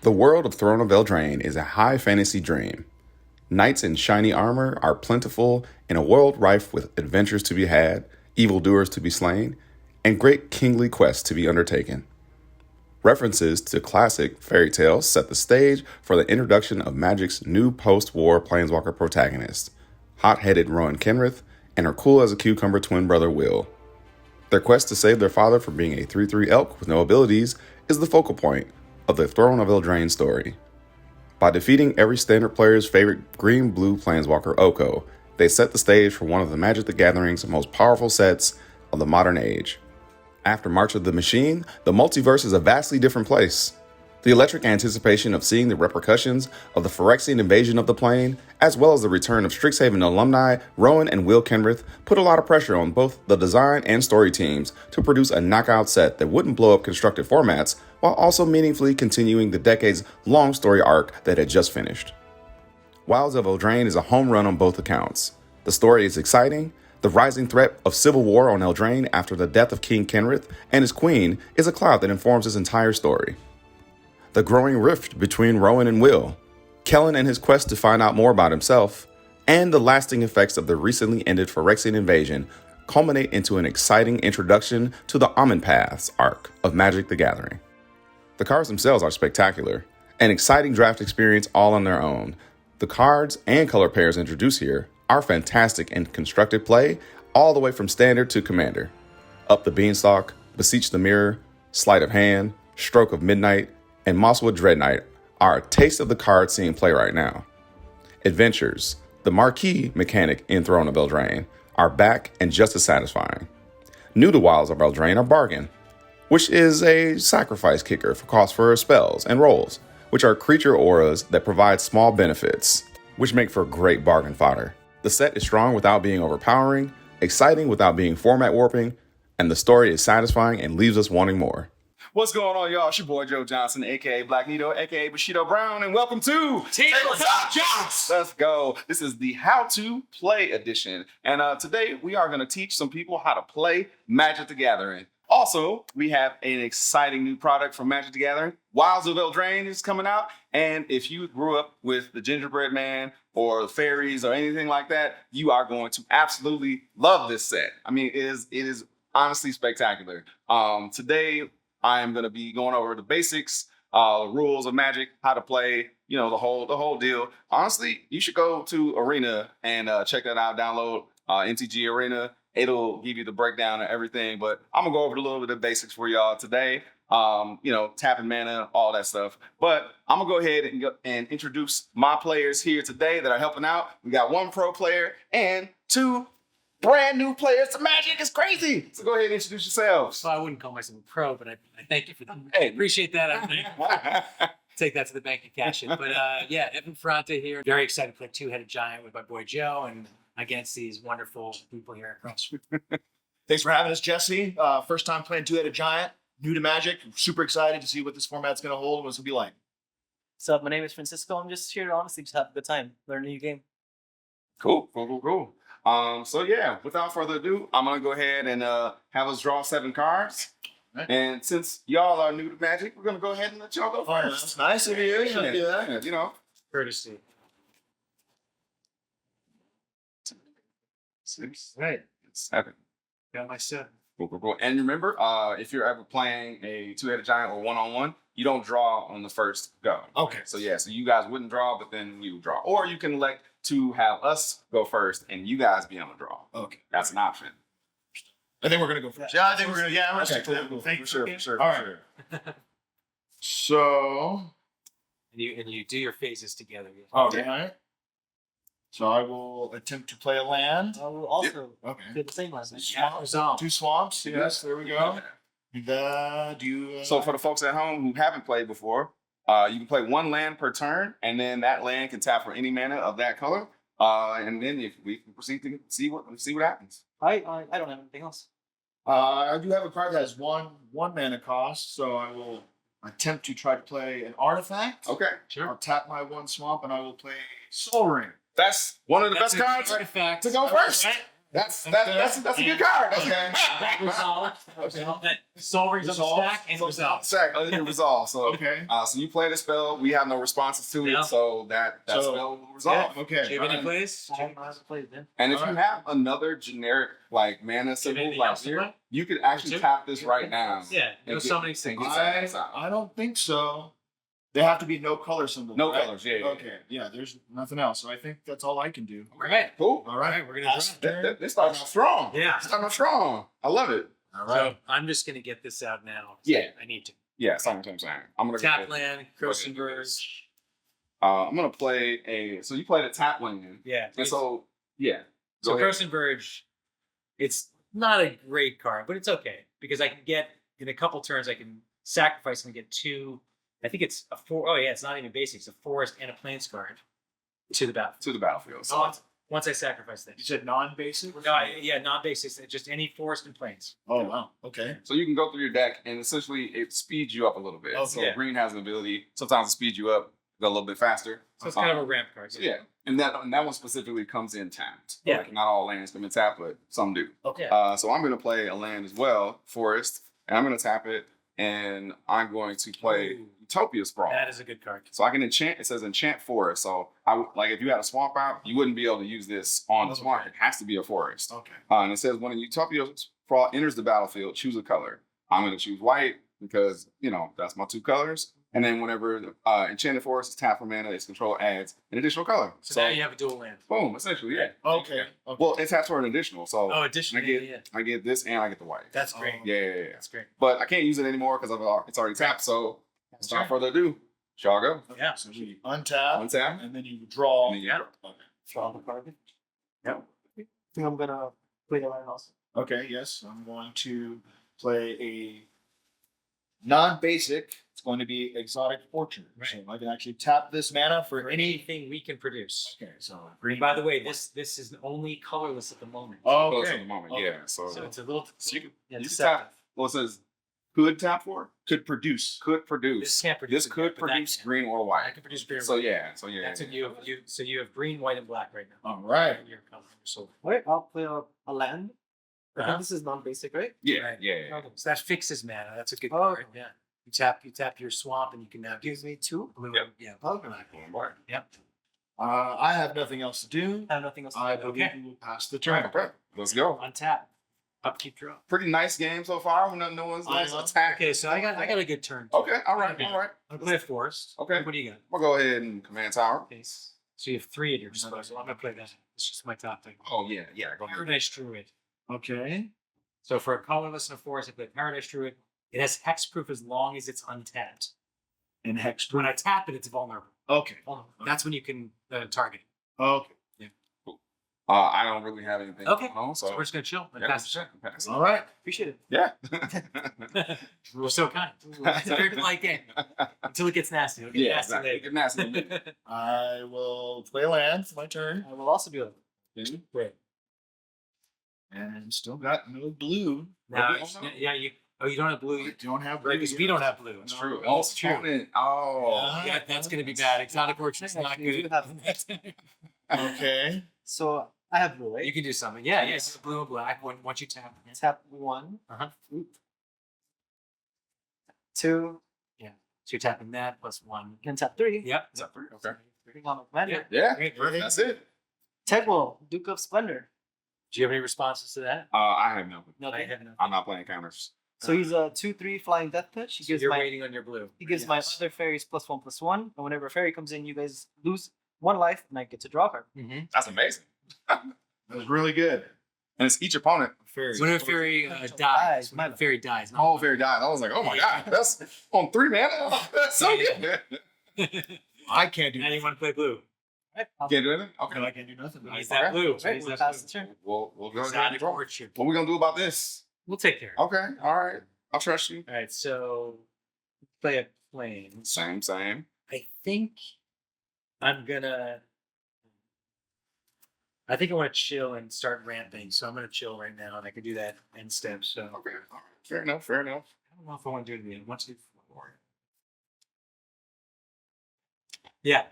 The world of Throne of Eldraine is a high fantasy dream. Knights in shiny armor are plentiful in a world rife with adventures to be had, evildoers to be slain, and great kingly quests to be undertaken. References to classic fairy tales set the stage for the introduction of Magic's new post-war Planeswalker protagonist, hot-headed Rowan Kenrith and her cool-as-a-cucumber twin brother Will. Their quest to save their father from being a 3/3 elk with no abilities is the focal point of the Throne of Eldraine story. By defeating every standard player's favorite green-blue Planeswalker Oko, they set the stage for one of the Magic the Gathering's most powerful sets of the modern age. After March of the Machine, the multiverse is a vastly different place. The electric anticipation of seeing the repercussions of the Phyrexian invasion of the plane, as well as the return of Strixhaven alumni Rowan and Will Kenrith, put a lot of pressure on both the design and story teams to produce a knockout set that wouldn't blow up constructed formats, while also meaningfully continuing the decades-long story arc that had just finished. Wilds of Eldraine is a home run on both accounts. The story is exciting. The rising threat of civil war on Eldraine after the death of King Kenrith and his queen is a cloud that informs his entire story. The growing rift between Rowan and Will, Kellen and his quest to find out more about himself, and the lasting effects of the recently ended Phyrexian invasion culminate into an exciting introduction to the Almond Paths arc of Magic the Gathering. The cards themselves are spectacular, an exciting draft experience all on their own. The cards and color pairs introduced here are fantastic in constructed play, all the way from standard to commander. Up the Beanstalk, Beseech the Mirror, Sleight of Hand, Stroke of Midnight, and Mosswood Dreadknight are a taste of the cards seeing play right now. Adventures, the marquee mechanic in Throne of Eldraine, are back and just as satisfying. New to Wilds of Eldraine are Bargain, which is a sacrifice kicker for cost for spells and rolls, which are creature auras that provide small benefits, which make for great bargain fodder. The set is strong without being overpowering, exciting without being format warping, and the story is satisfying and leaves us wanting more. What's going on, y'all? It's your boy Joe Johnson, aka Black Nito, aka Bushido Brown, and welcome to Tabletop Jocks. Let's go. This is the How to Play edition, and today we are going to teach some people how to play Magic the Gathering. Also, we have an exciting new product from Magic the Gathering. Wilds of Eldraine is coming out, and if you grew up with the Gingerbread Man or the fairies or anything like that, you are going to absolutely love this set. I mean, it is honestly spectacular. Today, I am going to be going over the basics, rules of Magic, how to play, the whole deal. Honestly, you should go to Arena and check that out. Download MTG Arena. It'll give you the breakdown of everything. But I'm going to go over a little bit of the basics for y'all today. Tapping mana, all that stuff. But I'm going to go ahead and introduce my players here today that are helping out. We got one pro player and two brand new players to Magic. Is crazy. So go ahead and introduce yourselves. Well, I wouldn't call myself a pro, but I thank you for that. Hey, appreciate that. I take that to the bank and cash it. But Evan Ferrante here. Very excited to play Two-Headed Giant with my boy Joe and against these wonderful people here across. Thanks for having us, Jesse. First time playing Two-Headed Giant. New to Magic. Super excited to see what this format's going to hold and what it's going to be like. What's up? My name is Francisco. I'm just here to honestly just have a good time, learn a new game. Cool. Without further ado, I'm going to go ahead and have us draw 7 cards. Right. And since y'all are new to Magic, we're going to go ahead and let y'all go first. That's nice of you. You do that. Courtesy. 6. Right. 7. Got my 7. Cool. And remember, if you're ever playing a Two-Headed Giant or one-on-one, you don't draw on the first go. Okay. So you guys wouldn't draw, but then you draw. Or you can elect to have us go first and you guys be on the draw. Okay. That's an option. I think we're going to go first. Yeah, I think we're going to, we're okay, cool. Thank you. For sure. All right. So. And you do your phases together. Okay. All right. So I will attempt to play a land. I will also do the same last night. 2 swamps. Yes, there we go. So for the folks at home who haven't played before, you can play 1 land per turn, and then that land can tap for any mana of that color. And then if we can proceed to see what happens. I don't have anything else. I do have a card that has one mana cost, so I will attempt to try to play an artifact. Okay, sure. I'll tap my 1 swamp and I will play Soul Ring. That's one of the best cards artifact to go first. Right? That's a good card. That resolve. That soul rings on the stack and resolve. Resolve. So Okay. so you play the spell. We have no responses to No. it, so that spell will resolve. Okay. Do you have any plays? I haven't played it. And if you have another generic like mana Do you have symbol anything like else to here, play? you could actually tap this right now. Yeah, And no summoning things. I don't think so. They have to be no color symbol. No right? colors, yeah. Okay. Yeah. There's nothing else. So I think that's all I can do. All right. Cool. All right. We're gonna draw. This starting off strong. Yeah. Starting off strong. I love it. All So right. I'm just gonna get this out now. Yeah. I need to. Yeah, same what I'm saying. I'm gonna Tap go land, Croson Verge. I'm gonna play a. So you played a tap land, Yeah. and so yeah. So Go ahead. Croson Verge, it's not a great card, but it's okay because I can get in a couple turns. I can sacrifice and get 2. I think it's a 4. Oh yeah, it's not even basic. It's a forest and a plains card to the battlefield. to the battlefield. So Once I sacrifice You this. said non-basic. Yeah, non-basics. Just any forest and plains. Oh wow. Okay. So you can go through your deck, and essentially it speeds you up a little bit. Okay. So Yeah. green has an ability sometimes to speed you up, go a little bit faster. So it's kind of a ramp card. So yeah, and that one specifically comes in tapped. Yeah. Like not all lands come in tapped, but some do. Okay. So I'm gonna play a land as well, forest, and I'm gonna tap it, and I'm going to play Ooh. Utopia Sprawl. That is a good card. So I can enchant. It says enchant forest. So I would like if you had a swamp out, you wouldn't be able to use this on the swamp. Okay. It has to be a forest. Okay. And it says when a Utopia Sprawl enters the battlefield, choose a color. I'm going to choose white because that's my 2 colors. And then whenever enchanted forest is tapped for mana, its control adds an additional color. So now you have a dual land. boom, essentially, yeah. Okay. Well, it's tapped for an additional. So Oh, additionally, yeah. I get this and I get the white. That's great. Yeah. That's great. But I can't use it anymore because it's already tapped. So That's without right. further ado, shall I go? Yeah. So you untap, Untap. and then you draw. And then you Yeah. draw. Okay. Draw the card. Yep. I think I'm gonna play the land also. Okay. Yes. I'm going to play a non-basic. It's going to be exotic fortune. Right. So I can actually tap this mana for For any. anything we can produce. Okay. So And green. by the way, this is only colorless at the moment. Close at Okay. the moment, Okay. yeah. So So it's a little So you can tap. deceptive. Well, it says could tap for, Could produce. could produce. This can't produce. This it could yet, but that produce can. green or I white. can produce green. So or white. yeah. That's what you have green, white, and black right now. All right. Your color. So Alright, I'll play a land. I Uh-huh. think this is non-basic, right? Yeah, Right. yeah. So that fixes mana. That's a good Oh. card. Yeah. You tap your swamp, and you can now Gives me 2. blue. Yep. Yeah. Okay. Black. Green and white. Yep. I have nothing else to do. I have nothing else to I do. believe Okay. we will pass the turn. Okay, let's go. Untap. Upkeep draw. Pretty nice game so far. No one's nice Uh-huh. attack. Okay, so I got a good turn. Okay, all right. I'll play a forest. Okay. What do you got? We'll go ahead and command tower. Okay. So you have 3 at your disposal. I'm gonna play that. It's just my top thing. Oh yeah. Go ahead. Paradise Druid. Okay. So for a colorless and a forest, I play Paradise Druid. It has hexproof as long as it's untapped. And hex. When I tap it, it's vulnerable. Okay. That's when you can target it. Okay. I don't really have anything Okay. going on, So so we're just gonna chill and yeah, pass pass it. All right. Appreciate it. Yeah. it. We're so kind. It's a very polite game until it gets nasty. It'll get Yeah, nasty exactly. Get nasty in a minute. later. I will play land for my turn. I will also do it. Great. And still got no blue. Now, Okay. yeah, you don't have blue. I don't have blue. Because we don't have blue. It's No, true. no, it's true. Opponent. Oh. Yeah, that's gonna be bad. Exotic Orchard is not Actually, good. you Okay. So I have blue, right? You can do something. Yeah, yes. Blue and black. Once you tap. Yeah. Tap 1. Uh-huh. 2. So you're tapping that plus 1. Can tap 3. Yep. Is that free? Okay. Bring on the commander. Yeah. Great. Perfect. That's it. Tegwell, Duke of Splendor. Do you have any responses to that? I have no. I have none. I'm not playing counters. So he's a 2/3 flying death touch. He So gives you're my waiting on your blue. he gives my other fairies +1/+1. And whenever a fairy comes in, you guys lose 1 life, and I get to draw a card. Mm-hmm. That's amazing. That was really good. And it's each opponent. Fairy. When a fairy Dies, dies, when my a fairy dies. not- Oh, fairy died. I was like, oh my god, that's on 3 mana. That's so good. I can't do Now you want to play blue. Right. I'll Can't do anything. Okay. Okay. I can't do nothing. He's that blue. right, He's we'll that pass blue. the turn. We'll go ahead and Exotic draw. Orchard. What we gonna do about this? We'll take care of it. Okay. All right. I'll trust you. All right, so play a plane. Same. I think I want to chill and start ramping. So I'm going to chill right now, and I can do that end step. So Okay. All right. Fair enough. Fair enough. I don't know if I want to do it again. 1, 2, 4. Yeah,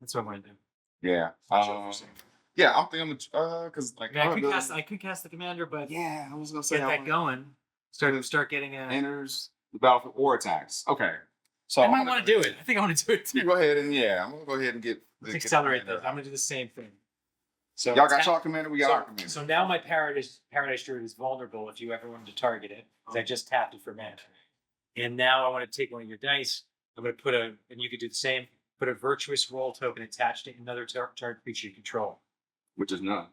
that's what I'm going to do. Yeah. Chill for a second. Yeah, I'm thinking because like I mean, I could cast the commander, but Yeah, I was gonna say get that going. Start getting a. enters the battlefield or attacks. Okay, so I might want to do it. I think I want to do it You too. go ahead and I'm gonna go ahead and get Let's get accelerate commander. this. I'm gonna do the same thing. So Y'all got y'all commander. We got our commander. So now my Paradise Druid is vulnerable if you ever wanted to target it, because I just tapped it for mana. And now I want to take one of your dice. I'm going to put and you could do the same. Put a virtuous roll token attached to another target creature you control. Which is none.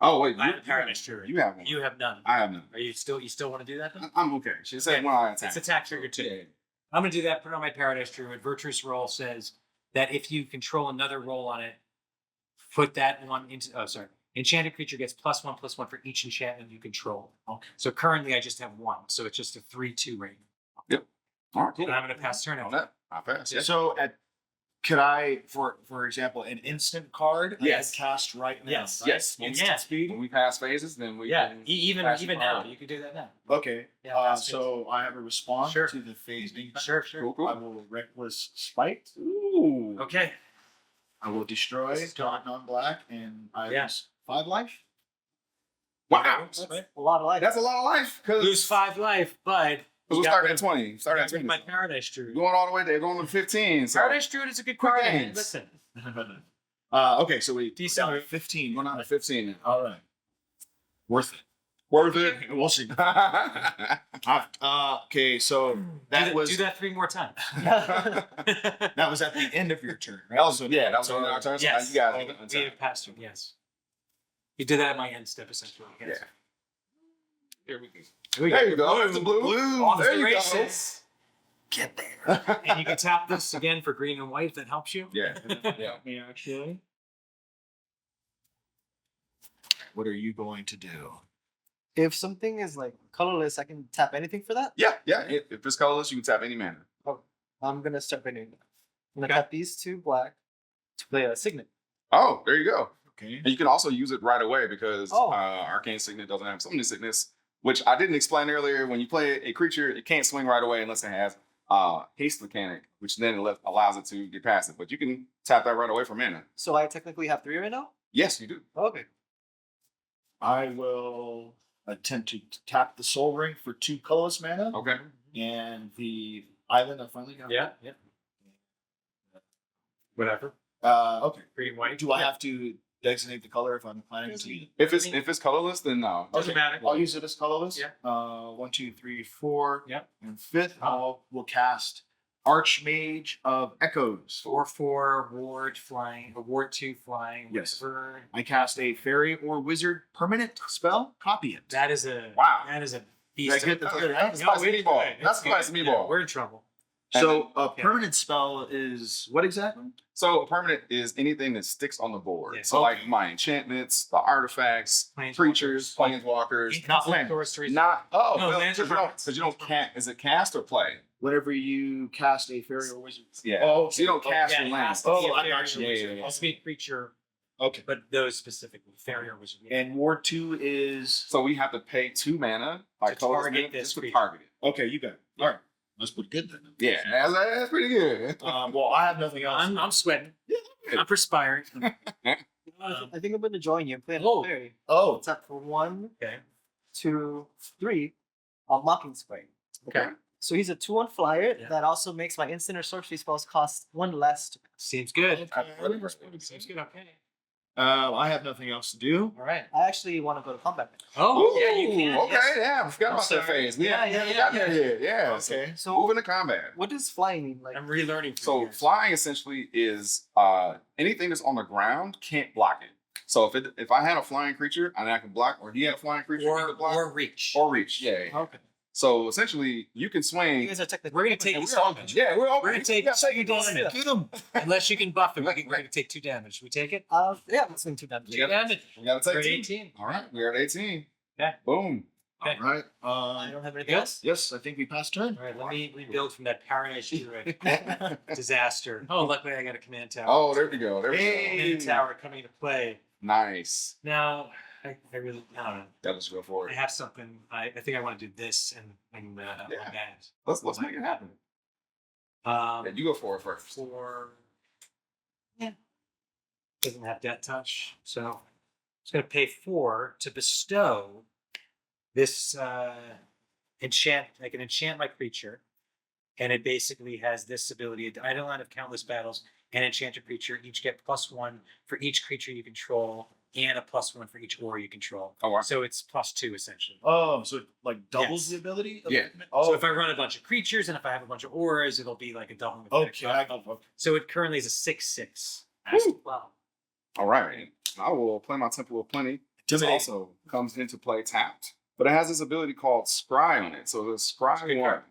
Oh wait, I have a Paradise Druid. You have one. You have none. I have none. Are you still want to do that then? I'm okay. She said Okay. one eye attack. It's attack trigger too. Yeah. I'm going to do that. Put it on my Paradise Druid. Virtuous roll says that if you control another roll on it, put that one into. Oh, sorry. Enchanted creature gets +1/+1 for each enchantment you control. Okay. So currently I just have one, so it's just a 3/2 rating. All right, cool. And I'm going to pass turn On after that, I pass. Yeah. So could I, for example, an instant card? Yes. I could cast right now. Yes. right? Yes. Instant Yeah. speed. When we pass phases, then we Yeah, can even pass even the now card. you can do that now. Okay. Yeah, pass So I have a response Sure. to the phasing. Sure. Cool, cool. I will reckless spite. Ooh. Okay. I will destroy non-black, and I Yeah. lose 5 life. Wow. That's right. A lot of life. That's a lot of life. Because Lose 5 life, but we started at 20. Started at 20. my Paradise Druid. Going all the way there, going to 15. So Paradise Druid is a good Quick card. games. Listen. Okay, so we Decent. down to 15. going on to 15 now. All right. Worth it. Worth it. We'll see. Okay, so that was do that 3 more times. that was at the end of your turn, right? That was our turn. So now Yes. you guys We have passed turn. Yes. You did that at my end step essentially. Yes. Yeah. Here we go. There you go. It's a blue. Off There the you races. Get there. And you can tap this again for green and white if that helps you. Yeah. Yeah. Me actually. What are you going to do? If something is like colorless, I can tap anything for that. Yeah. Yeah. If it's colorless, you can tap any mana. I'm gonna start by doing that. I'm gonna Okay. tap these 2 black to play a signet. Oh, there you go. Okay. And you can also use it right away because Oh. Arcane Signet doesn't have Summoning Sickness, which I didn't explain earlier. When you play a creature, it can't swing right away unless it has haste mechanic, which then allows it to get past it. But you can tap that right away for mana. So I technically have 3 right now. Yes, you do. Okay. I will attempt to tap the Soul Ring for 2 colorless mana, Okay. and the island. I finally got. Yeah. Whatever. Okay. Green, white. Do I have to designate the color if I'm planning to? If it's colorless, then no. Doesn't matter. I'll use it as colorless. Yeah. 1, 2, 3, 4. Yep. And 5th, we'll cast Archmage of Echoes. 4/4 ward flying, a ward 2 flying. Yes. Whisper. I cast a fairy or wizard permanent spell. Copy it. That is a Wow. That is a Did I beast. get the good, right? That's spicy we did meatball. good. That's It's good. spicy meatball. Yeah, we're in trouble. So a Yeah. permanent spell is what exactly? So a permanent is anything that sticks on the board. Yeah. So like Okay. my enchantments, the artifacts, creatures, planeswalkers. Not land. Sorceries. Not No, well, lands are permanents. because you don't cast. Is it cast or play? Whenever you cast a fairy or wizard. Yeah. Oh, So you don't cast Yeah, your it lands. has to be Oh, a I fairy got you. or Yeah, wizard. yeah, yeah. It has to be a creature, Okay. but those specifically, fairy or wizard. Yeah. And Ward 2 is So we have to pay 2 mana by To colorless target mana this just to creature. target it. okay. You got it. All right. That's pretty good then. Yeah, that's pretty good. Well, I have nothing else. I'm sweating. Yeah. I'm perspiring. I think I'm gonna join you and play a Oh. fairy. Oh, Tap for 1, Okay. 2, 3. Mocking Spray. Okay. So he's a 2/1 flyer Yeah. that also makes my instant or sorcery spells cost 1 less. Seems good. Okay. Seems good. Okay. I have nothing else to do. All right. I actually want to go to combat. Oh, yeah, you can. Okay, yes. yeah, I forgot I'm about that sorry. phase. We Yeah, haven't yeah, gotten yeah. there yet. Yeah. Okay. So So moving to combat. what does flying mean? Like I'm relearning. from So you guys. flying essentially is anything that's on the ground can't block it. So if I had a flying creature and I can block, or he had a flying creature, he or could block, or reach. or reach. Yeah. okay. So essentially, you can swing. You guys are technically. We're gonna take and these we're all- damage. Yeah, we're all We're gonna take yeah, 2 damage. Get him. Unless you can buff it, we're gonna take 2 damage. Should we take it? Yeah, let's swing 2 damage. 2 damage. We gotta take We're at 2. 18. All right, we're at 18. Okay. Boom. Okay. All right. I don't have anything Good. else. Yes, I think we passed turn. All right, let me rebuild from that Paradise Druid disaster. Oh, luckily I got a command tower. Oh, there we go. There we Command go. tower coming into play. Nice. Now, I really, I don't know. Yeah, let's go for I it. have something. I think I want to do this and Yeah. that. Let's make it happen. Yeah, you go for it first. For Doesn't have death touch. So it's going to pay 4 to bestow this enchant. I can enchant my creature. And it basically has this ability: at the line of countless battles, and enchant a creature. Each get +1 for each creature you control, and a +1 for each aura you control. Oh, wow. So it's +2 essentially. Oh, so it like doubles Yes. the ability? Yeah. Oh, So if I run a bunch of creatures and if I have a bunch of auras, it'll be like a doubling effect. okay. So it currently is a 6/6. Woo. Wow. All right. I will play my Temple of Plenty. This Intimidating. also comes into play tapped, but it has this ability called Scry on it. So the Scry Good one.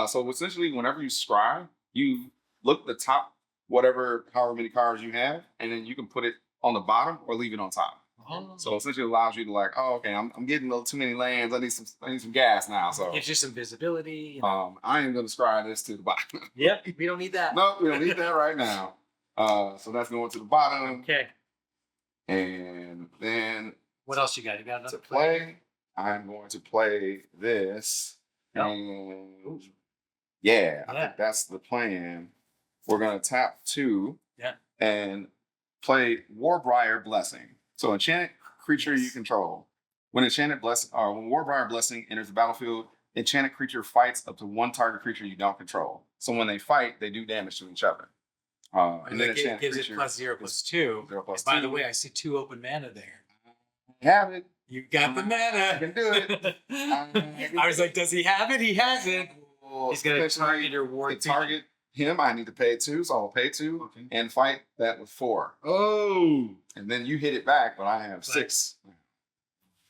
So essentially, whenever you scry, you look the top, however many cards you have, and then you can put it on the bottom or leave it on top. Oh. So essentially, it allows you to like, oh, okay, I'm getting a little too many lands. I need some gas now. So Gives you some visibility. I am going to scry this to the bottom. Yep, we don't need that. No, we don't need that right now. So that's going to the bottom, Okay. and then What else you got? You got to another play? play, I'm going to play this. Yep. And yeah, I Yeah. think that's the plan. We're going to tap 2 Yeah. and play Warbriar Blessing. So enchanted creature you control. When when Warbriar Blessing enters the battlefield, enchanted creature fights up to 1 target creature you don't control. So when they fight, they do damage to each other. And then It enchanted gives it creature +0/+2. 0/+2. And by the way, I see 2 open mana there. have it. You got the I mana. can do it. I was like, does he have it? He has it. He's going to Potentially, target your to ward. target him, I need to pay 2, so I'll pay 2 Okay. and fight that with 4. Oh. And then you hit it back, but I have 6.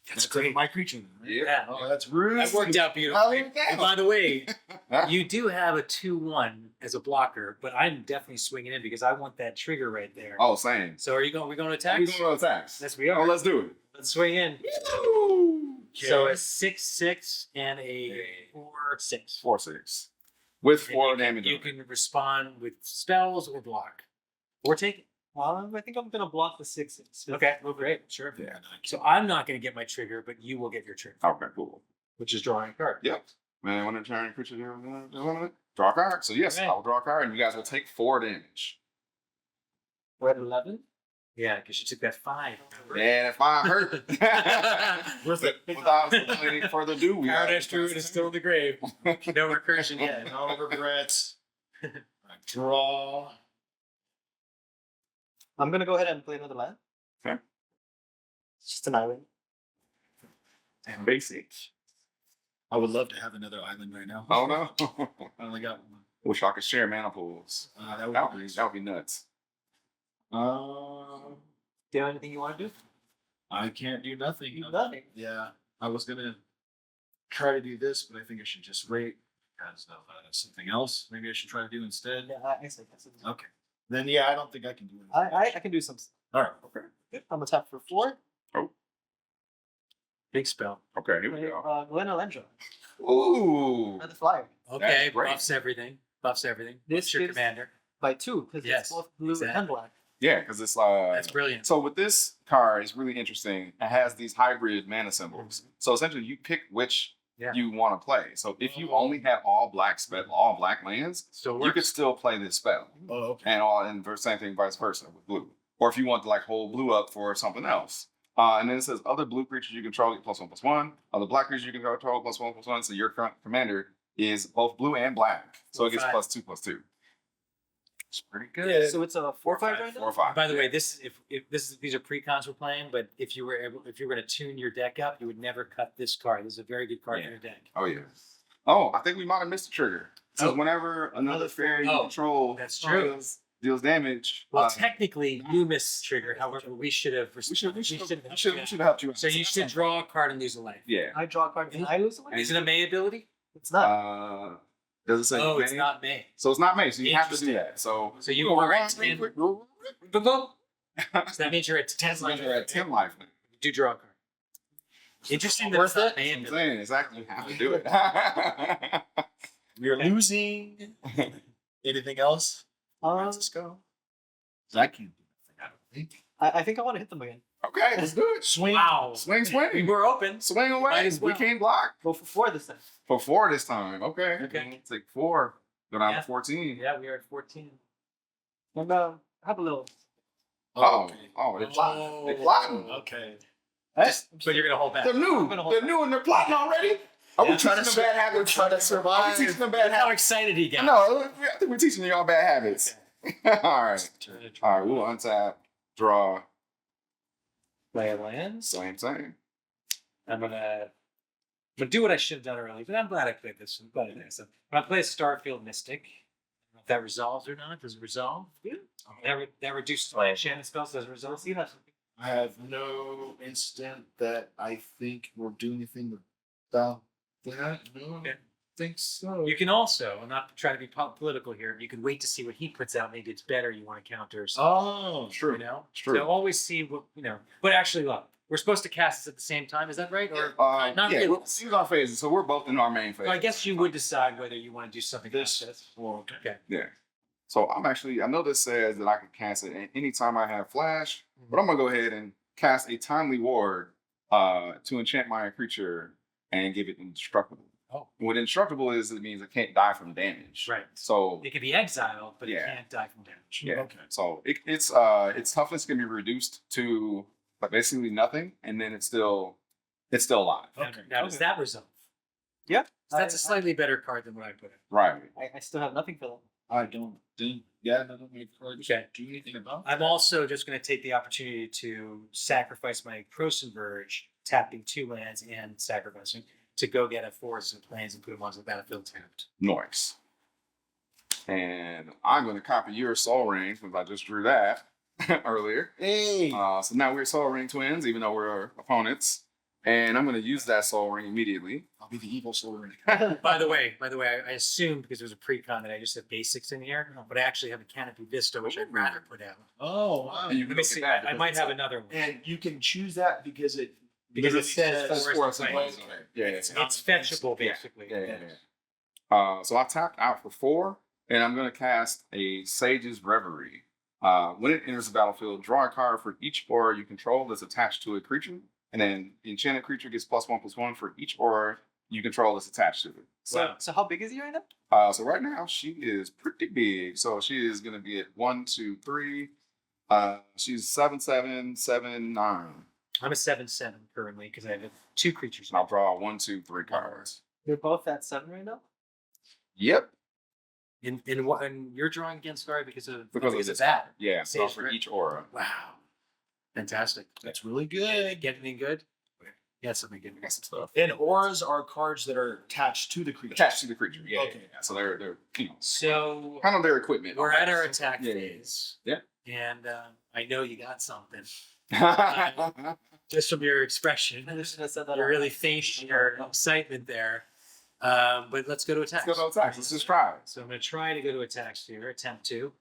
That's great. My creature. Right? Yeah. Oh, that's rude. That worked out Oh, beautifully. yeah. And by the way, you do have a 2/1 as a blocker, but I'm definitely swinging in because I want that trigger right there. Oh, same. So are you going? We going to attack? We're going to attacks. Yes, we Oh, are. let's do it. Let's swing in. Woo! So a 6/6 and a 4/6. 4/6 with And 4 you can- damage. You on it. can respond with spells or block, or take it. I think I'm gonna block the 6/6. Okay, well, great, sure. Yeah. So I'm not going to get my trigger, but you will get your trigger, Okay, cool. which is drawing a card. Yep. Man, when I turn creature draw a card. So yes, Okay. I will draw a card, and you guys will take 4 damage. We're at 11. Yeah, because you took that 5. Man, if I hurt. Worth it. Without any further ado, we Paradise Druid is still in the grave. No recursion yet. No regrets. Draw. I'm gonna go ahead and play another land. Okay. It's just an island. And basic. I would love to have another island right now. Oh no. I only got one. Wish I could share mana pools. That would That be would, nice. that would be nuts. Do you have anything you want to do? I can't do nothing. Do nothing. Yeah, I was gonna try to do this, but I think I should just wait because of something else. Maybe I should try to do instead. Yeah, I say that's it. Okay. Then yeah, I don't think I can do it. I can do some. All right. Okay. I'm gonna tap for 4. Big spell. Okay, here we Play, go. Glen Alendra. Ooh. Another flyer. Okay, great. buffs everything. Buffs everything. This What's your gives- commander? By 2, because Yes, it's both blue exactly. and black. Yeah, because it's That's brilliant. So with this card, it's really interesting. It has these hybrid mana symbols. So essentially, you pick which Yeah. you want to play. So if you only had all black lands, Still you works. could still play this spell, Oh, okay. and same thing vice versa with blue. Or if you want to like hold blue up for something else. And then it says other blue creatures you control get +1/+1. Other black creatures you can control +1/+1. So your current commander is both blue and black. So it gets 4/5. +2/+2. It's pretty good. Yeah. So it's a 4/5 right 4 now? or 5. By the way, this if this is these are precons we're playing, but if you were going to tune your deck up, you would never cut this card. This is a very good card Yeah. for your deck. Oh yeah. Oh, I think we might have missed the trigger. So Oh. whenever another fairy you Oh, control that's true. deals damage, Well, technically, you missed trigger. However, we should have. we should have yeah. helped you. So you should draw a card and lose a life. Yeah. I draw a card and I lose a And life? Is it a May ability? It's not. Does it say Oh, it's May? not May. So it's not May. So you have to do Interesting. that. So So you go are around at real 10. quick. Boom, boom. So that means you're at 10 So life. you're at 10 life. now. You do draw a card. Interesting that Worth it's not it? May That's what I'm ability. saying. Exactly. You have to do it. We're losing. Anything else? Francisco? I can't do nothing. I don't think. I think I want to hit them again. Okay, let's do it. Swing. Wow. Swing, We swing. were open. Swing away. Might as We well. can't block. Go for 4 this time. For 4 this time. Okay. Okay. Take 4. Go down Yeah. to 14. Yeah, we are at 14. And have a little. Oh, okay. they're plotting. They're plotting. Okay. But you're gonna hold back. They're new. I'm gonna hold They're new and they're plotting already. Are we Yeah. teaching them bad habits? Trying to Are we survive. teaching them bad Look how habits? excited he got. No, I think we're teaching y'all bad habits. All right. All right, we'll untap, draw, Play a land. same thing. I'm gonna do what I should have done earlier, but I'm glad I played this. I'm glad I did. So when I play a Starfield Mystic, I don't know if that resolves or not. Does it resolve? Yeah. That reduces my enchantment spells. Does it resolve? See, that's I have no instant that I think will do anything about that. No, I don't think so. You can also, I'm not trying to be political here, you can wait to see what he puts out. Maybe it's better, you want to counter or something. Oh, True. You know? It's true. So always see what, but actually, look, we're supposed to cast this at the same time. Is that right? Or not yeah, really? these are our phases, so we're both in our main phase. So I guess you would decide whether you want to do something This- like this. well, Okay. Yeah. So I know this says that I can cast it anytime I have flash, but I'm gonna go ahead and cast a timely ward to enchant my creature and give it indestructible. Oh. What indestructible is, it means it can't die from damage. Right. So It can be exiled, but it Yeah. can't die from damage. yeah. Okay. So its toughness can be reduced to like basically nothing, and then it's still alive. Now, does that resolve? Yeah. So that's a slightly better card than what I put in. Right. I still have nothing for that. I don't think. Yeah, none of my cards Okay. do anything about. I'm also just going to take the opportunity to sacrifice my Croson Verge, tapping 2 lands and sacrificing to go get a forest and plains and put them onto the battlefield tapped. Noise. And I'm going to copy your Soul Ring since I just drew that earlier. Hey. So now we're Soul Ring twins, even though we're opponents. And I'm going to use that Soul Ring immediately. I'll be the evil soul ring. By the way, I assumed because it was a precon that I just have basics in here, but I actually have a Canopy Vista, which I'd rather put out. Oh, wow. And you can Let me look see. at that. I might have another one. And you can choose that because it Because it literally says Forest and and plains. Plains. Yeah, yeah, It's fetchable, yeah. basically. Yeah. So I tapped out for 4, and I'm going to cast a Sage's Reverie. When it enters the battlefield, draw a card for each aura you control that's attached to a creature, and then the enchanted creature gets +1/+1 for each aura you control that's attached to it. Wow. So how big is he right now? So right now she is pretty big. So she is going to be at 1, 2, 3. She's 7/7, 7/9. I'm a 7/7 currently because I have 2 creatures. And I'll draw 1, 2, 3 cards. You're both at 7 right now. Yep. And you're drawing against Scar because of this that. card. Yeah. So Sage for Reverie. each aura. Wow. Fantastic. That's really good. Get anything good? Yeah, something good. Got some stuff. And auras are cards that are attached to the creature. Attached to the creature. Yeah. Okay. Yeah. So they're So kind of their equipment. we're at our attack Yeah. phase. Yeah. And I know you got something. Yeah. Just from your expression. I should have said that. You're really feigning your excitement there. But let's go to attack. Let's go to attacks. Let's just try it. So I'm going to try to go to attacks here. Attempt 2.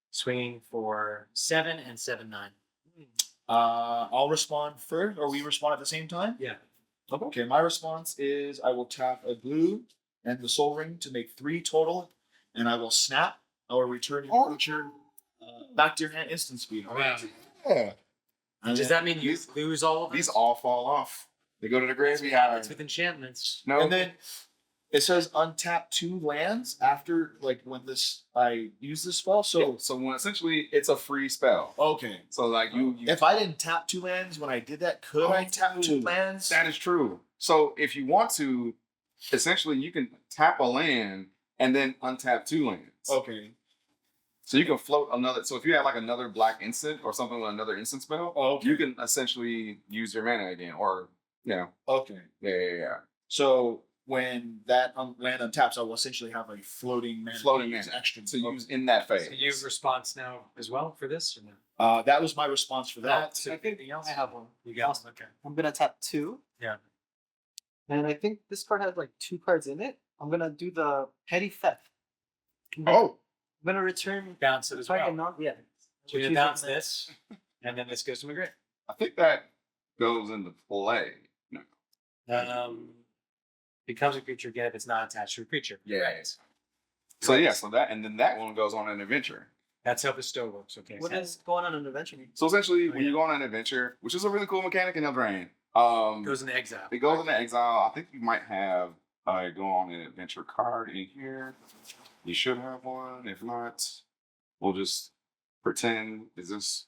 Swinging for 7 and 7/9. I'll respond first, or we respond at the same time. Yeah. Okay, my response is I will tap a blue and the soul ring to make 3 total, and I will snap or return your creature back to your hand instant speed. Wow. Yeah. And Does then- that mean you lose all of These these? all fall off. They go to the graveyard. It's with enchantments. No. And then it says untap 2 lands after when I use this spell. So So when essentially it's a free spell. okay, So like you if I didn't tap 2 lands when I did that, could I tap 2 lands? that is true. So if you want to, essentially you can tap a land and then untap 2 lands. Okay. So you can float another. So if you have like another black instant or something with another instant spell, Okay. you can essentially use your mana again. Or Okay. yeah. So when that land untaps, I will essentially have a floating mana. Floating to use mana extra to use in that phase. So you have response now as well for this? Or no? That was my response for that. So I think anything else? I have one. You got one? Okay. I'm gonna tap 2. Yeah. And I think this card has 2 cards in it. I'm gonna do the petty theft. Oh, I'm gonna return. Bounce it as Sorry, well. not yet. So you're going to bounce this, and then this goes to my grave. I think that goes into play. No. Becomes a creature again if it's not attached to a creature. Yeah. Right. So yeah, so that and then that one goes on an adventure. That's how bestow works. Okay. What is going on an adventure? So essentially, Oh, when yeah. you go on an adventure, which is a really cool mechanic in Eldraine, Goes into exile. it goes into exile. I think you might have a go on an adventure card in here. You should have one. If not, we'll just pretend. Is this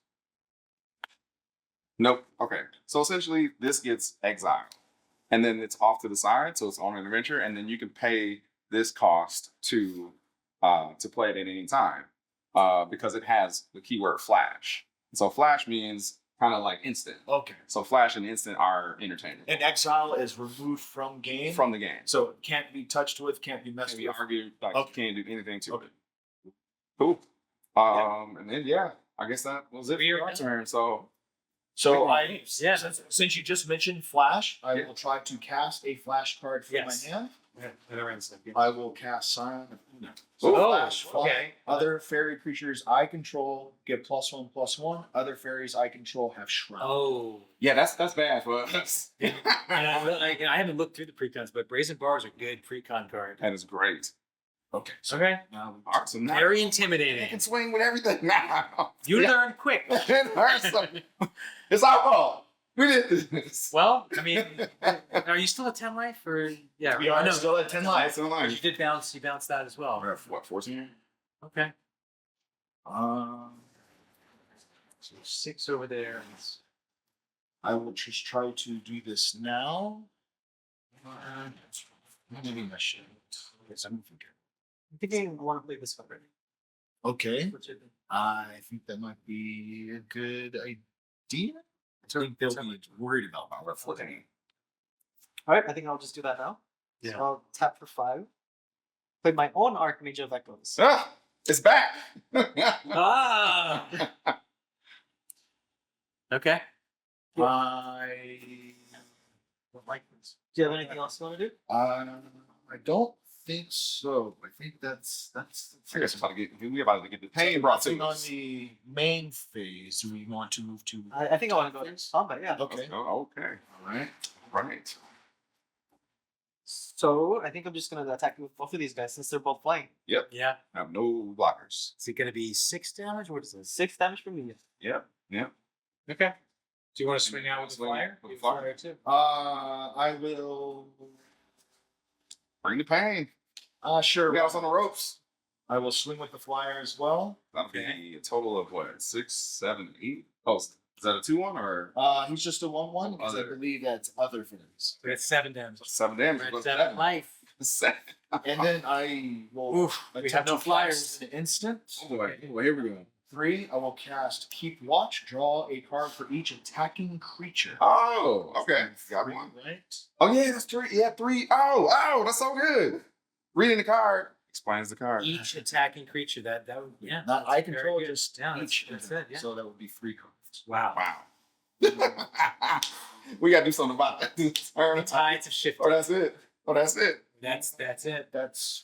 Nope. Okay. So essentially, this gets exiled, and then it's off to the side, so it's on an adventure, and then you can pay this cost to play it at any time, because it has the keyword flash. So flash means kind of like instant. Okay. So flash and instant are interchangeable. And exile is removed from game. From the game. So it can't be touched with, can't be messed Can't be with. argued. Like, Okay. can't do anything to Okay. it. Cool. And then I guess that was it for our turn. So So Yeah. since you just mentioned flash, I Yeah. will try to cast a flash card from Yes. my hand. Another instant. I will cast Scion of Una. Oh, Flash, fly. okay. Other fairy creatures I control get +1/+1. Other fairies I control have Shroud. Oh. yeah, that's bad for us. And I haven't looked through the precons, but Brazen Bars are good precon card. That is great. Okay. So Okay. now All right, so now Very you intimidating. can swing with everything now. You learn quick. It's our fault. We did this. Well, I mean, are you still at 10 life or yeah? we are no, still at 10 life. It's in you line. did bounce. You bounced that as well. We're at what, 14? Okay. Um, So 6 over there. I will just try to do this now. Maybe I should. I'm thinking I want to play this one already. Okay. Which I think- I think that might be a good idea. I think they'll be worried about my reflecting. All right, I think I'll just do that now. Yeah. So I'll tap for 5. Play my own Archmage of Echoes. Ah, it's back. Ah. Okay. I Don't like this. Do you have anything else you want to do? I don't think so. I think that's I guess we're about to get the pain brought to nothing on us. the main phase. Do we want to move to? I think I want to go to combat, yeah. Okay. Oh, okay. All right. Right. So I think I'm just going to attack you with both of these guys since they're both flying. Yeah. I have no blockers. Is it going to be 6 damage? What is this? 6 damage from me. Yep. Yep. Okay. Do you want to swing out with the Swing flyer? with the You flyer. too. I will. Bring the pain. Sure. We got us on the ropes. I will swing with the flyer as well. That'll Okay. be a total of what? 6, 7, 8? Oh, is that a 2-1 or He's just a 1/1 because I Other. believe that's other things. We got 7 damage. 7 damage? We're at What's 7 that? life. 7. And then I will Oof. We have attempt no to flyers. cast an instant. Oh, boy. Oh, boy. Here we go. 3. I will cast Keep Watch. Draw a card for each attacking creature. Oh, okay. Got 3, one. right? Oh, yeah, that's 3. Yeah, 3. Oh, that's so good. Reading the card explains the card. Each attacking creature that would Not that's I very control, good. just Yeah, each. that's it. Yeah. So that would be 3 cards. Wow. Wow. We got to do something about that. The tides have shifted. Oh, that's it. Oh, that's it. That's it. That's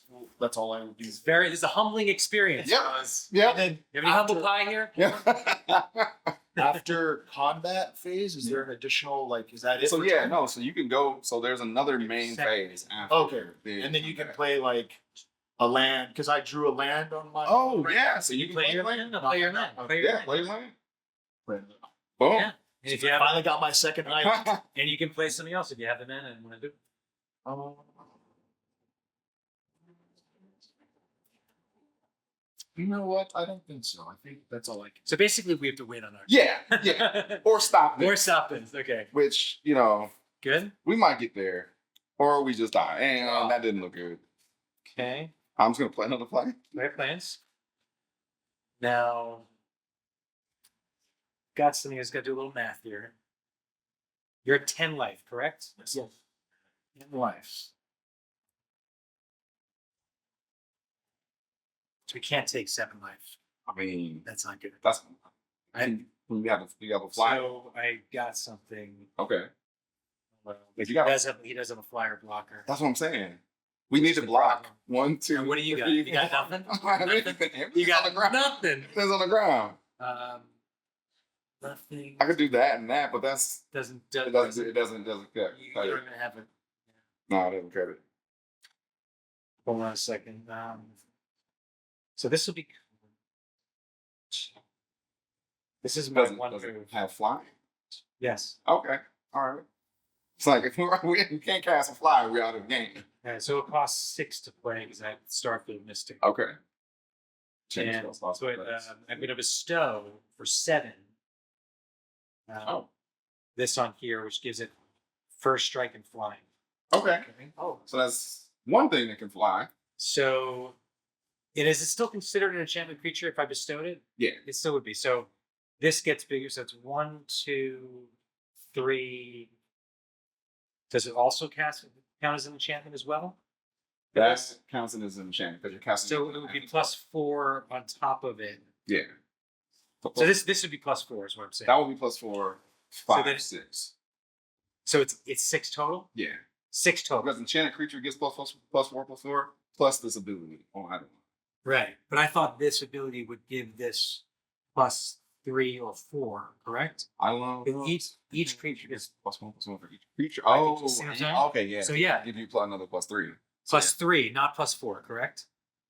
all I would do. It's very. This is a humbling experience. Yep. Fellas. Yep. And then You have any humble pie here? Yeah. after combat phase, is there an additional is that it? So for yeah, turn? no. So you can go. So there's another main Second. phase. After Okay. the And then you can combat. play a land because I drew a land on my. Oh yeah. So you can Play your land. No, play your land. Play your Yeah, land. play your land. land. Boom. Yeah. And if you have, Finally got my second item. and you can play something else if you have the mana and want to do. it. You know what? I don't think so. I think that's all I can. So basically, we have to win on our. Yeah. Yeah. Or stop Or this. stop this. Okay. Which Good. we might get there, or we just die. And that didn't look good. Okay. I'm just gonna play another play. Right plans. Now, got something that's got to do a little math here. You're at 10 life, correct? Yes. In life. So we can't take 7 life. I mean, That's not good. that's And you have a fly. so I got something. Okay. Well, If he you got- does have a flyer blocker. That's what I'm saying. We need to block. 1, 2. And what do you got? 3, You got 4. nothing? I don't have anything. You Everything's on the got ground. nothing. It's on the ground. Nothing. I could do that and that, but it Doesn't doesn't cut. cut. You cut don't it. even have it. No, it doesn't cut it. Hold on a second. So this will be. This is my one Doesn't move. have flying. Yes. Okay. All right. It's like if we can't cast a fly, we're out of the game. So it costs 6 to play because I have Starfield Mystic. Okay. Change And those thoughts. so I'm going to bestow for 7. Oh. this on here, which gives it first strike and flying. Okay. Oh, So that's one thing that can fly. So, is it still considered an enchantment creature if I bestowed it? Yeah. It still would be. So, this gets bigger. So it's 1, 2, 3. Does it also count as an enchantment as well? That counts as an enchantment because you're casting. So it would be +4 on top of it. Yeah. So this would be +4 is what I'm saying. That would be +4, 5, then- 6. So it's 6 total. Yeah. 6 total. Because enchanted creature gets +4 plus this ability on item. Right. But I thought this ability would give this +3 or 4. Correct. I love Each creature gets +1 for each creature. Right, Oh, you see what I'm saying? okay, yeah. So yeah. Give you another +3. +3, not +4. Correct.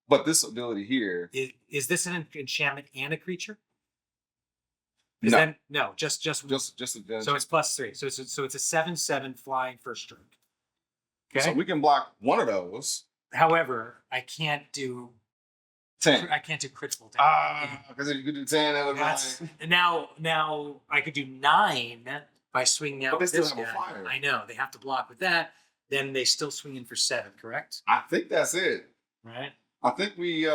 But this ability here, Is this an enchantment and a creature? No. No, just just so it's +3. So it's a 7/7 flying first strike. Okay. so we can block one of those. However, I can't do 10. critical damage. Because if you could do 10, that would be That's like, now I could do 9 by swinging out But they with still this have a guy. flyer. I know they have to block with that. Then they still swing in for 7. Correct. I think that's it. Right. I think we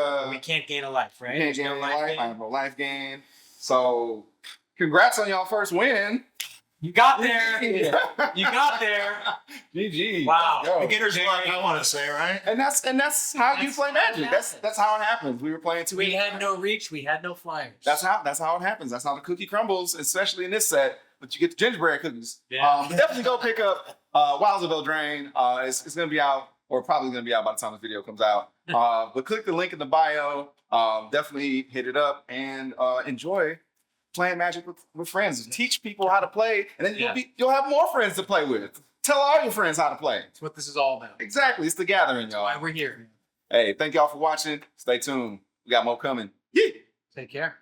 can't gain a life. Right. can't gain There's any no life. gain. I have no life gain. So congrats on y'all first win. You got there. You got there. GG. Wow. Let's go. Beginner's luck, I want to say, right? And that's how you That's play how it Magic. That's happens. how it happens. We were playing 2 We had no reach. We had no flyers. That's how it happens. That's how the cookie crumbles, especially in this set. But you get the gingerbread cookies. Yeah. But definitely go pick up Wilds of Eldraine. It's gonna be out, or probably gonna be out by the time this video comes out. But click the link in the bio. Definitely hit it up and enjoy playing Magic with friends. Teach people how to play, and then you'll have more friends to play with. Tell all your friends how to play. That's what this is all about. Exactly. It's the gathering, That's why y'all. we're here. Hey, thank y'all for watching. Stay tuned. We got more coming. Yeah. Take care.